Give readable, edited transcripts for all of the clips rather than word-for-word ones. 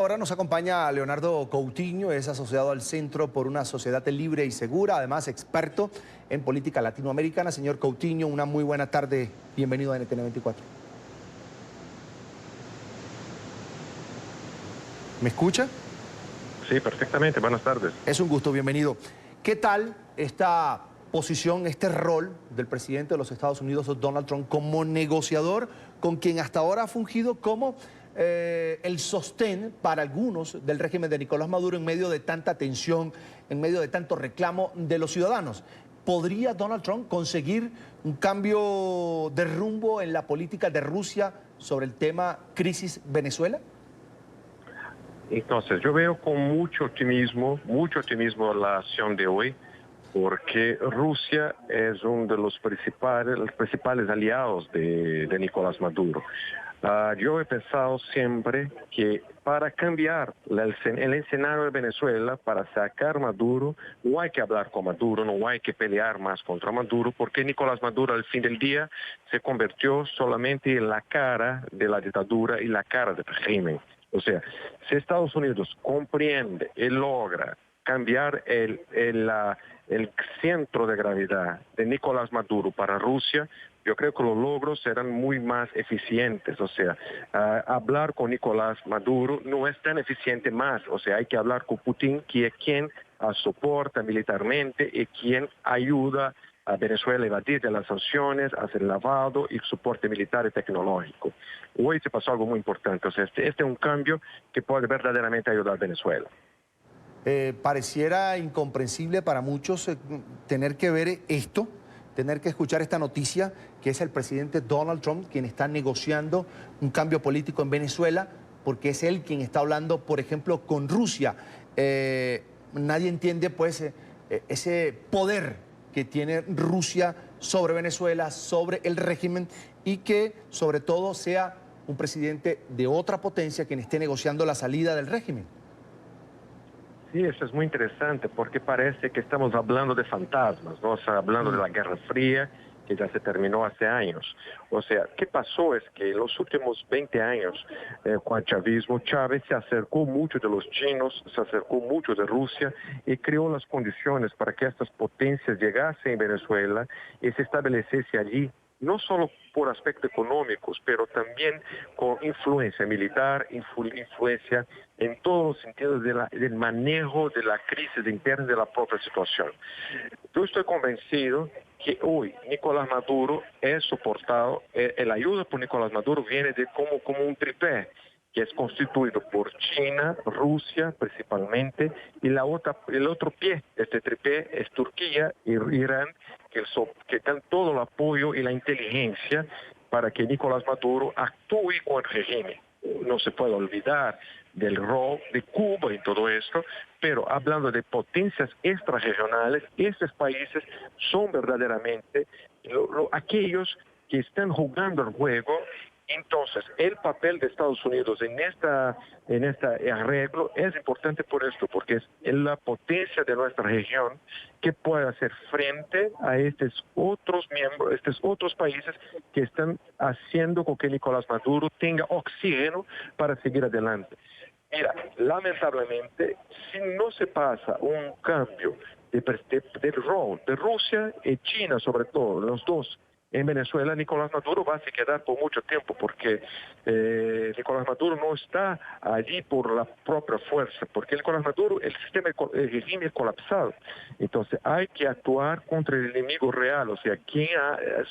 Ahora nos acompaña Leonardo Coutinho, es asociado al Centro por una Sociedad Libre y Segura, además experto en política latinoamericana. Señor Coutinho, una muy buena tarde. Bienvenido a NTN 24. ¿Me escucha? Sí, perfectamente. Buenas tardes. Es un gusto, bienvenido. ¿Qué tal esta posición, este rol del presidente de los Estados Unidos, Donald Trump, como negociador con quien hasta ahora ha fungido como el sostén para algunos del régimen de Nicolás Maduro en medio de tanta tensión, en medio de tanto reclamo de los ciudadanos? ¿Podría Donald Trump conseguir un cambio de rumbo en la política de Rusia sobre el tema crisis Venezuela? Entonces, yo veo con mucho optimismo la acción de hoy, porque Rusia es uno de los principales aliados de Nicolás Maduro. Yo he pensado siempre que para cambiar el escenario de Venezuela, para sacar a Maduro, no hay que hablar con Maduro, no hay que pelear más contra Maduro, porque Nicolás Maduro al fin del día se convirtió solamente en la cara de la dictadura y la cara del régimen. O sea, si Estados Unidos comprende y logra cambiar el centro de gravedad de Nicolás Maduro para Rusia, yo creo que los logros serán muy más eficientes. O sea, hablar con Nicolás Maduro no es tan eficiente más. O sea, hay que hablar con Putin, que es quien soporta militarmente y quien ayuda a Venezuela a evadir de las sanciones, hacer lavado y soporte militar y tecnológico. Hoy se pasó algo muy importante. O sea, este es un cambio que puede verdaderamente ayudar a Venezuela. Pareciera incomprensible para muchos tener que ver esto, tener que escuchar esta noticia, que es el presidente Donald Trump quien está negociando un cambio político en Venezuela, porque es él quien está hablando, por ejemplo, con Rusia. Nadie entiende, pues, ese poder que tiene Rusia sobre Venezuela, sobre el régimen, y que, sobre todo, sea un presidente de otra potencia quien esté negociando la salida del régimen. Sí, eso es muy interesante porque parece que estamos hablando de fantasmas, ¿no? O sea, hablando de la Guerra Fría, que ya se terminó hace años. O sea, ¿qué pasó? Es que en los últimos 20 años, con el chavismo, Chávez se acercó mucho de los chinos, se acercó mucho de Rusia y creó las condiciones para que estas potencias llegasen a Venezuela y se estableciese allí, no solo por aspectos económicos, pero también con influencia militar, influencia en todos los sentidos del manejo de la crisis interna de la propia situación. Yo estoy convencido que hoy Nicolás Maduro es soportado, la ayuda por Nicolás Maduro viene de como un tripé, que es constituido por China, Rusia principalmente, y el otro pie de este tripé es Turquía y Irán, que dan todo el apoyo y la inteligencia para que Nicolás Maduro actúe con el régimen. No se puede olvidar del rol de Cuba y todo esto, pero hablando de potencias extrarregionales, estos países son verdaderamente aquellos que están jugando el juego. Entonces, el papel de Estados Unidos en este arreglo es importante por esto, porque es la potencia de nuestra región que puede hacer frente a estos otros miembros, estos otros países que están haciendo con que Nicolás Maduro tenga oxígeno para seguir adelante. Mira, lamentablemente, si no se pasa un cambio del rol de Rusia y China, sobre todo, los dos, en Venezuela, Nicolás Maduro va a quedar por mucho tiempo porque Nicolás Maduro no está allí por la propia fuerza, porque Nicolás Maduro, el régimen es colapsado. Entonces hay que actuar contra el enemigo real, o sea, quien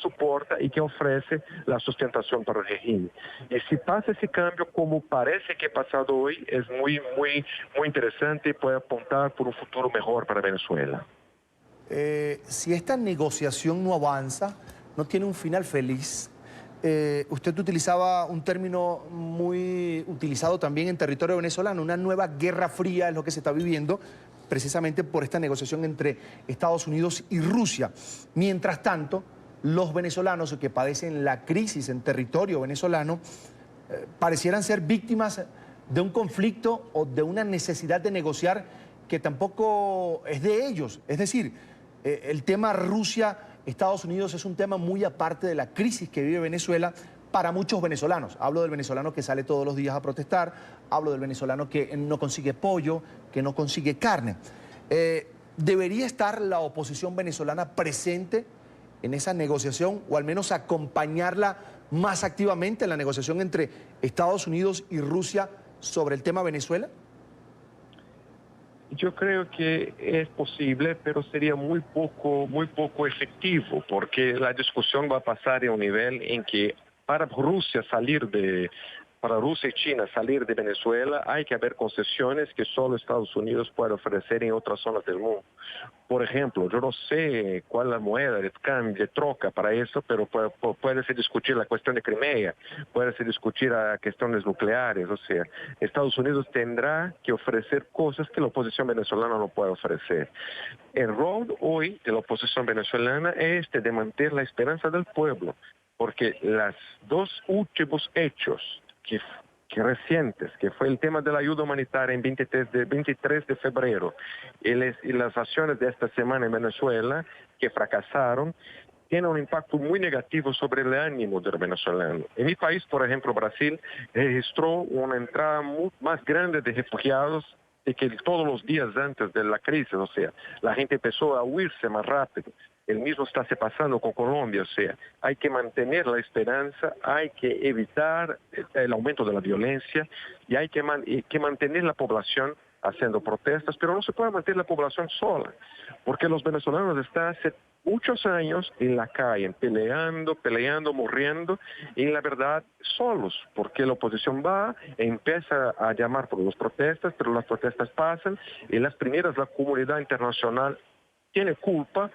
soporta y que ofrece la sustentación para el régimen. Y si pasa ese cambio, como parece que ha pasado hoy, es muy interesante y puede apuntar por un futuro mejor para Venezuela. Si esta negociación no avanza, no tiene un final feliz. Usted utilizaba un término muy utilizado también en territorio venezolano, una nueva guerra fría es lo que se está viviendo precisamente por esta negociación entre Estados Unidos y Rusia. Mientras tanto, los venezolanos que padecen la crisis en territorio venezolano parecieran ser víctimas de un conflicto o de una necesidad de negociar que tampoco es de ellos. Es decir, el tema Rusia Estados Unidos es un tema muy aparte de la crisis que vive Venezuela, para muchos venezolanos. Hablo del venezolano que sale todos los días a protestar, hablo del venezolano que no consigue pollo, que no consigue carne. ¿Debería estar la oposición venezolana presente en esa negociación o al menos acompañarla más activamente en la negociación entre Estados Unidos y Rusia sobre el tema Venezuela? Yo creo que es posible, pero sería muy poco efectivo, porque la discusión va a pasar a un nivel en que para Rusia y China salir de Venezuela hay que haber concesiones que solo Estados Unidos puede ofrecer en otras zonas del mundo. Por ejemplo, yo no sé cuál es la moneda de cambio, de troca para eso, pero puede discutir la cuestión de Crimea, puede discutir a cuestiones nucleares, o sea, Estados Unidos tendrá que ofrecer cosas que la oposición venezolana no puede ofrecer. El rol hoy de la oposición venezolana es de mantener la esperanza del pueblo, porque los dos últimos hechos que recientes, que fue el tema de la ayuda humanitaria en 23 de febrero y las acciones de esta semana en Venezuela, que fracasaron, tienen un impacto muy negativo sobre el ánimo del venezolano. En mi país, por ejemplo, Brasil, registró una entrada más grande de refugiados de que todos los días antes de la crisis, o sea, la gente empezó a huirse más rápido. El mismo está pasando con Colombia, o sea, hay que mantener la esperanza, hay que evitar el aumento de la violencia y hay que mantener la población haciendo protestas, pero no se puede mantener la población sola, porque los venezolanos están hace muchos años en la calle, peleando, muriendo, y la verdad solos, porque la oposición va e empieza a llamar por las protestas, pero las protestas pasan y las primeras la comunidad internacional tiene culpa